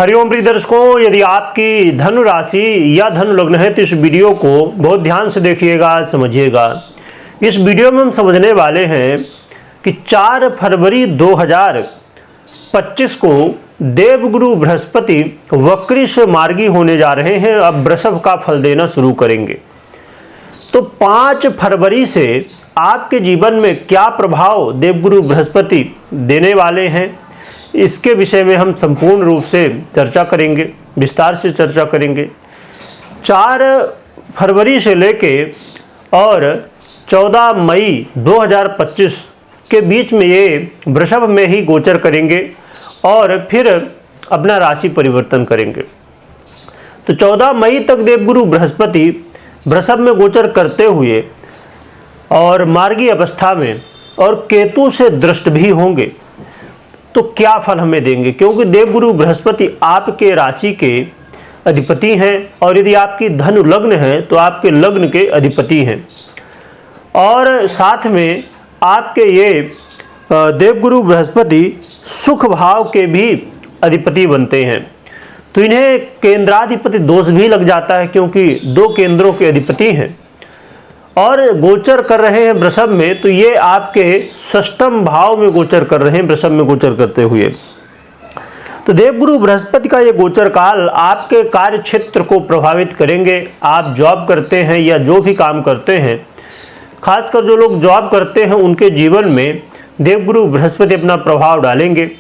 हरिओम प्रिय दर्शकों, यदि आपकी धनु राशि या धनु लग्न है तो इस वीडियो को बहुत ध्यान से देखिएगा, समझिएगा। इस वीडियो में हम समझने वाले हैं कि 4 फरवरी 2025 को देवगुरु बृहस्पति वक्री से मार्गी होने जा रहे हैं। अब वृषभ का फल देना शुरू करेंगे। तो 5 फरवरी से आपके जीवन में क्या प्रभाव देवगुरु बृहस्पति देने वाले हैं, इसके विषय में हम संपूर्ण रूप से चर्चा करेंगे, विस्तार से चर्चा करेंगे। 4 फरवरी से लेके और 14 मई 2025 के बीच में ये वृषभ में ही गोचर करेंगे और फिर अपना राशि परिवर्तन करेंगे। तो 14 मई तक देवगुरु बृहस्पति वृषभ में गोचर करते हुए और मार्गी अवस्था में और केतु से दृष्ट भी होंगे। तो क्या फल हमें देंगे, क्योंकि देवगुरु बृहस्पति आपके राशि के अधिपति हैं और यदि आपकी धनु लग्न है तो आपके लग्न के अधिपति हैं और साथ में आपके ये देवगुरु बृहस्पति सुख भाव के भी अधिपति बनते हैं। तो इन्हें केंद्राधिपति दोष भी लग जाता है, क्योंकि 2 केंद्रों के अधिपति हैं और गोचर कर रहे हैं वृषभ में। तो ये आपके षष्ठम भाव में गोचर कर रहे हैं, वृषभ में गोचर करते हुए। तो देवगुरु बृहस्पति का ये गोचर काल आपके कार्य क्षेत्र को प्रभावित करेंगे। आप जॉब करते हैं या जो भी काम करते हैं, खासकर जो लोग जॉब करते हैं उनके जीवन में देवगुरु बृहस्पति अपना प्रभाव डालेंगे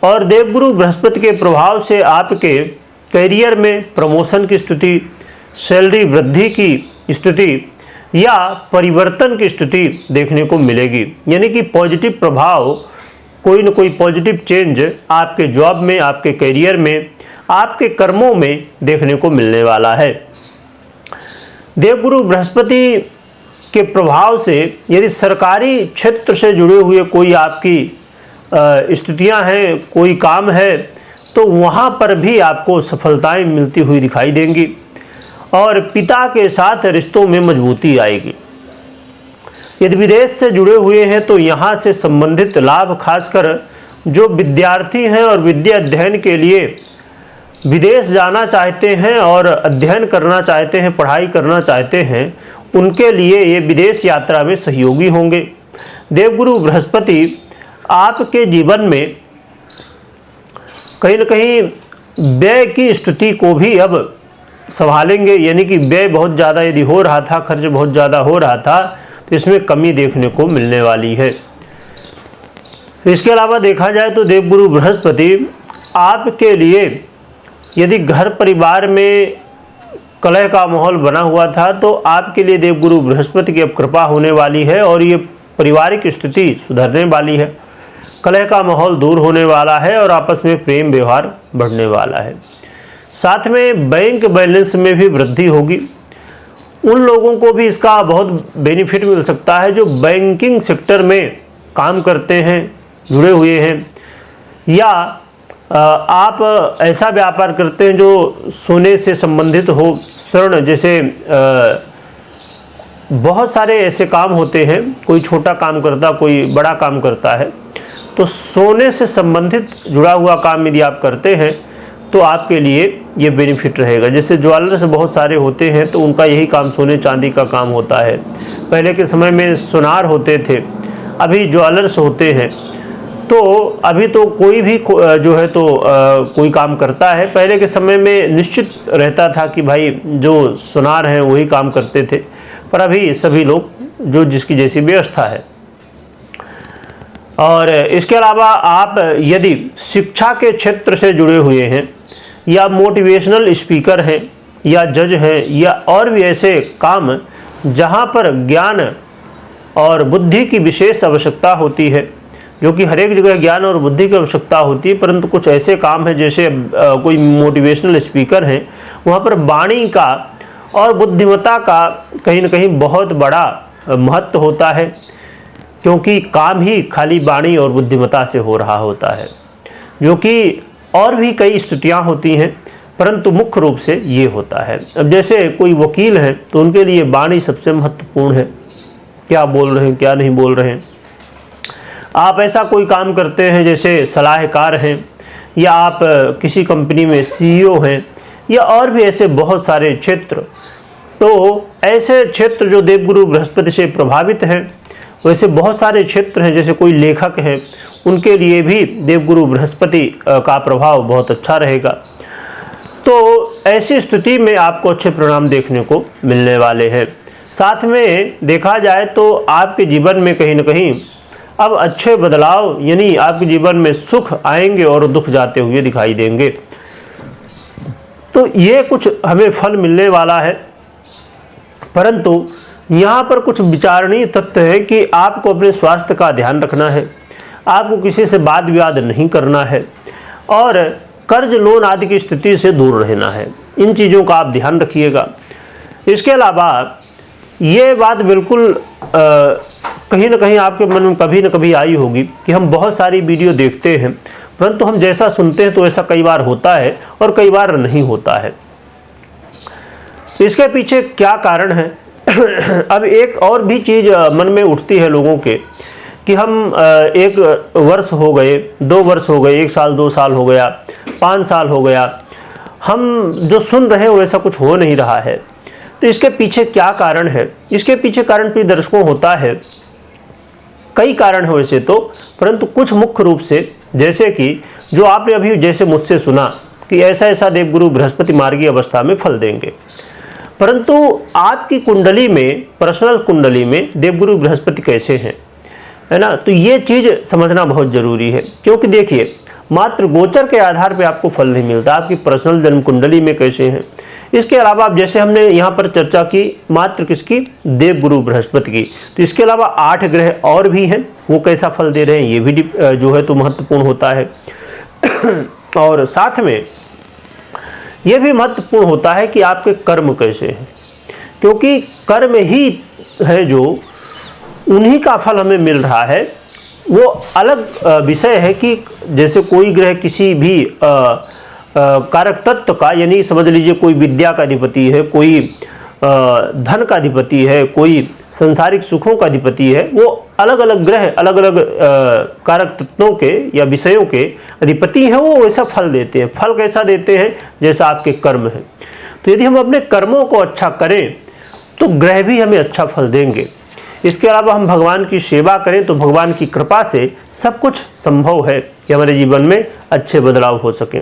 और देवगुरु बृहस्पति के प्रभाव से आपके करियर में प्रमोशन की स्थिति, सैलरी वृद्धि की स्थिति या परिवर्तन की स्थिति देखने को मिलेगी। यानी कि पॉजिटिव प्रभाव, कोई न कोई पॉजिटिव चेंज आपके जॉब में, आपके करियर में, आपके कर्मों में देखने को मिलने वाला है। देवगुरु बृहस्पति के प्रभाव से यदि सरकारी क्षेत्र से जुड़े हुए कोई आपकी स्थितियां हैं, कोई काम है, तो वहां पर भी आपको सफलताएं मिलती हुई दिखाई देंगी और पिता के साथ रिश्तों में मजबूती आएगी। यदि विदेश से जुड़े हुए हैं तो यहाँ से संबंधित लाभ, खासकर जो विद्यार्थी हैं और विद्या अध्ययन के लिए विदेश जाना चाहते हैं और अध्ययन करना चाहते हैं, पढ़ाई करना चाहते हैं, उनके लिए ये विदेश यात्रा में सहयोगी होंगे। देवगुरु बृहस्पति आपके जीवन में कहीं न कहीं व्यय की स्थिति को भी अब संभालेंगे। यानी कि व्यय बहुत ज़्यादा यदि हो रहा था, खर्च बहुत ज़्यादा हो रहा था, तो इसमें कमी देखने को मिलने वाली है। इसके अलावा देखा जाए तो देवगुरु बृहस्पति आपके लिए यदि घर परिवार में कलह का माहौल बना हुआ था तो आपके लिए देवगुरु बृहस्पति की अब कृपा होने वाली है और ये पारिवारिक स्थिति सुधरने वाली है। कलह का माहौल दूर होने वाला है और आपस में प्रेम व्यवहार बढ़ने वाला है। साथ में बैंक बैलेंस में भी वृद्धि होगी। उन लोगों को भी इसका बहुत बेनिफिट मिल सकता है जो बैंकिंग सेक्टर में काम करते हैं, जुड़े हुए हैं, या आप ऐसा व्यापार करते हैं जो सोने से संबंधित हो, स्वर्ण जैसे बहुत सारे ऐसे काम होते हैं। कोई छोटा काम करता, कोई बड़ा काम करता है, तो सोने से संबंधित जुड़ा हुआ काम यदि आप करते हैं तो आपके लिए ये बेनिफिट रहेगा। जैसे ज्वेलर्स बहुत सारे होते हैं तो उनका यही काम सोने चांदी का काम होता है। पहले के समय में सुनार होते थे, अभी ज्वेलर्स होते हैं। तो अभी तो कोई भी जो है तो कोई काम करता है। पहले के समय में निश्चित रहता था कि भाई जो सुनार हैं वही काम करते थे, पर अभी सभी लोग जो जिसकी जैसी व्यवस्था है। और इसके अलावा आप यदि शिक्षा के क्षेत्र से जुड़े हुए हैं या मोटिवेशनल स्पीकर हैं या जज हैं या और भी ऐसे काम जहां पर ज्ञान और बुद्धि की विशेष आवश्यकता होती है, जो कि हर एक जगह ज्ञान और बुद्धि की आवश्यकता होती है, परंतु कुछ ऐसे काम हैं जैसे कोई मोटिवेशनल स्पीकर हैं, वहाँ पर वाणी का और बुद्धिमत्ता का कहीं न कहीं बहुत बड़ा महत्व होता है, क्योंकि काम ही खाली वाणी और बुद्धिमत्ता से हो रहा होता है, जो कि और भी कई स्थितियाँ होती हैं, परंतु मुख्य रूप से ये होता है। अब जैसे कोई वकील हैं तो उनके लिए वाणी सबसे महत्वपूर्ण है, क्या बोल रहे हैं क्या नहीं बोल रहे हैं। आप ऐसा कोई काम करते हैं जैसे सलाहकार हैं या आप किसी कंपनी में CEO हैं, या और भी ऐसे बहुत सारे क्षेत्र। तो ऐसे क्षेत्र जो देवगुरु बृहस्पति से प्रभावित हैं, वैसे बहुत सारे क्षेत्र हैं, जैसे कोई लेखक हैं, उनके लिए भी देवगुरु बृहस्पति का प्रभाव बहुत अच्छा रहेगा। तो ऐसी स्थिति में आपको अच्छे परिणाम देखने को मिलने वाले हैं। साथ में देखा जाए तो आपके जीवन में कहीं न कहीं अब अच्छे बदलाव, यानी आपके जीवन में सुख आएंगे और दुख जाते हुए दिखाई देंगे। तो ये कुछ हमें फल मिलने वाला है, परंतु यहाँ पर कुछ विचारणीय तथ्य है कि आपको अपने स्वास्थ्य का ध्यान रखना है, आपको किसी से वाद विवाद नहीं करना है, और कर्ज लोन आदि की स्थिति से दूर रहना है। इन चीज़ों का आप ध्यान रखिएगा। इसके अलावा ये बात बिल्कुल कहीं ना कहीं आपके मन में कभी न कभी आई होगी कि हम बहुत सारी वीडियो देखते हैं, परंतु हम जैसा सुनते हैं तो ऐसा कई बार होता है और कई बार नहीं होता है। इसके पीछे क्या कारण है? अब एक और भी चीज़ मन में उठती है लोगों के कि हम 1 वर्ष हो गए, 2 वर्ष हो गए, 1 साल 2 साल हो गया, 5 साल हो गया, हम जो सुन रहे हैं वैसा कुछ हो नहीं रहा है। तो इसके पीछे क्या कारण है? इसके पीछे कारण प्रिय दर्शकों होता है, कई कारण है वैसे तो, परंतु कुछ मुख्य रूप से, जैसे कि जो आपने अभी जैसे मुझसे सुना कि ऐसा ऐसा देवगुरु बृहस्पति मार्गी अवस्था में फल देंगे, परंतु आपकी कुंडली में, पर्सनल कुंडली में देवगुरु बृहस्पति कैसे हैं, है ना? तो ये चीज़ समझना बहुत ज़रूरी है, क्योंकि देखिए मात्र गोचर के आधार पे आपको फल नहीं मिलता, आपकी पर्सनल जन्म कुंडली में कैसे हैं। इसके अलावा अब जैसे हमने यहाँ पर चर्चा की मात्र किसकी, देवगुरु बृहस्पति की, तो इसके अलावा 8 ग्रह और भी हैं, वो कैसा फल दे रहे हैं ये भी जो है तो महत्वपूर्ण होता है। और साथ में ये भी महत्वपूर्ण होता है कि आपके कर्म कैसे हैं, क्योंकि कर्म ही है जो उन्हीं का फल हमें मिल रहा है। वो अलग विषय है कि जैसे कोई ग्रह किसी भी कारक तत्व का, यानी समझ लीजिए कोई विद्या का अधिपति है, कोई धन का अधिपति है, कोई संसारिक सुखों का अधिपति है, वो अलग अलग ग्रह अलग अलग कारक तत्वों के या विषयों के अधिपति हैं, वो वैसा फल देते हैं। फल कैसा देते हैं? जैसा आपके कर्म है। तो यदि हम अपने कर्मों को अच्छा करें तो ग्रह भी हमें अच्छा फल देंगे। इसके अलावा हम भगवान की सेवा करें तो भगवान की कृपा से सब कुछ संभव है कि हमारे जीवन में अच्छे बदलाव हो सकें।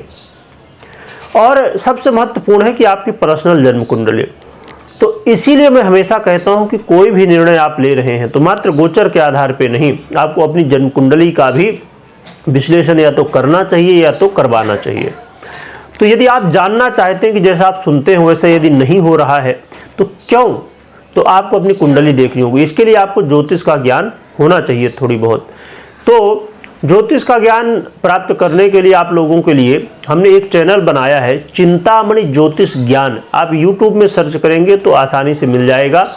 और सबसे महत्वपूर्ण है कि आपकी पर्सनल जन्म कुंडली। तो इसीलिए मैं हमेशा कहता हूं कि कोई भी निर्णय आप ले रहे हैं तो मात्र गोचर के आधार पे नहीं, आपको अपनी जन्म कुंडली का भी विश्लेषण या तो करना चाहिए या तो करवाना चाहिए। तो यदि आप जानना चाहते हैं कि जैसा आप सुनते हैं वैसा यदि नहीं हो रहा है तो क्यों, तो आपको अपनी कुंडली देखनी होगी। इसके लिए आपको ज्योतिष का ज्ञान होना चाहिए थोड़ी बहुत। तो ज्योतिष का ज्ञान प्राप्त करने के लिए आप लोगों के लिए हमने एक चैनल बनाया है, चिंतामणि ज्योतिष ज्ञान। आप YouTube में सर्च करेंगे तो आसानी से मिल जाएगा,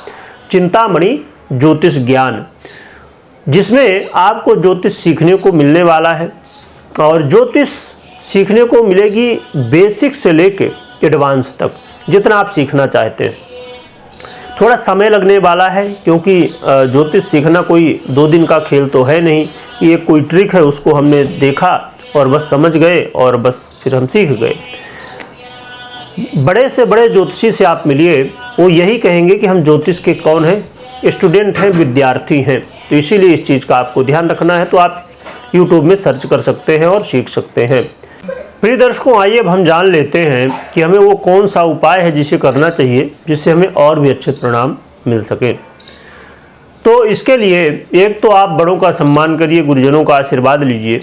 चिंतामणि ज्योतिष ज्ञान, जिसमें आपको ज्योतिष सीखने को मिलने वाला है। और ज्योतिष सीखने को मिलेगी बेसिक से लेके एडवांस तक, जितना आप सीखना चाहते हैं। थोड़ा समय लगने वाला है, क्योंकि ज्योतिष सीखना कोई 2 दिन का खेल तो है नहीं। ये कोई ट्रिक है, उसको हमने देखा और बस समझ गए और बस फिर हम सीख गए। बड़े से बड़े ज्योतिषी से आप मिलिए, वो यही कहेंगे कि हम ज्योतिष के कौन हैं, स्टूडेंट हैं, विद्यार्थी हैं। तो इसीलिए इस चीज़ का आपको ध्यान रखना है। तो आप YouTube में सर्च कर सकते हैं और सीख सकते हैं। प्रिय दर्शकों, आइए अब हम जान लेते हैं कि हमें वो कौन सा उपाय है जिसे करना चाहिए, जिससे हमें और भी अच्छे परिणाम मिल सके। तो इसके लिए एक तो आप बड़ों का सम्मान करिए, गुरुजनों का आशीर्वाद लीजिए,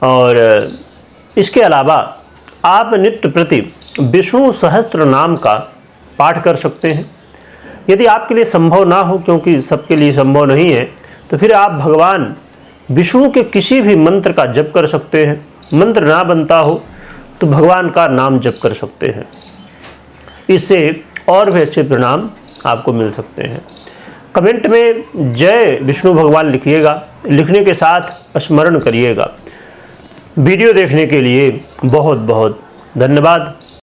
और इसके अलावा आप नित्य प्रति विष्णु सहस्त्र नाम का पाठ कर सकते हैं। यदि आपके लिए संभव ना हो, क्योंकि सबके लिए संभव नहीं है, तो फिर आप भगवान विष्णु के किसी भी मंत्र का जप कर सकते हैं। मंत्र ना बनता हो तो भगवान का नाम जप कर सकते हैं। इससे और भी अच्छे परिणाम आपको मिल सकते हैं। कमेंट में जय विष्णु भगवान लिखिएगा, लिखने के साथ स्मरण करिएगा। वीडियो देखने के लिए बहुत बहुत धन्यवाद।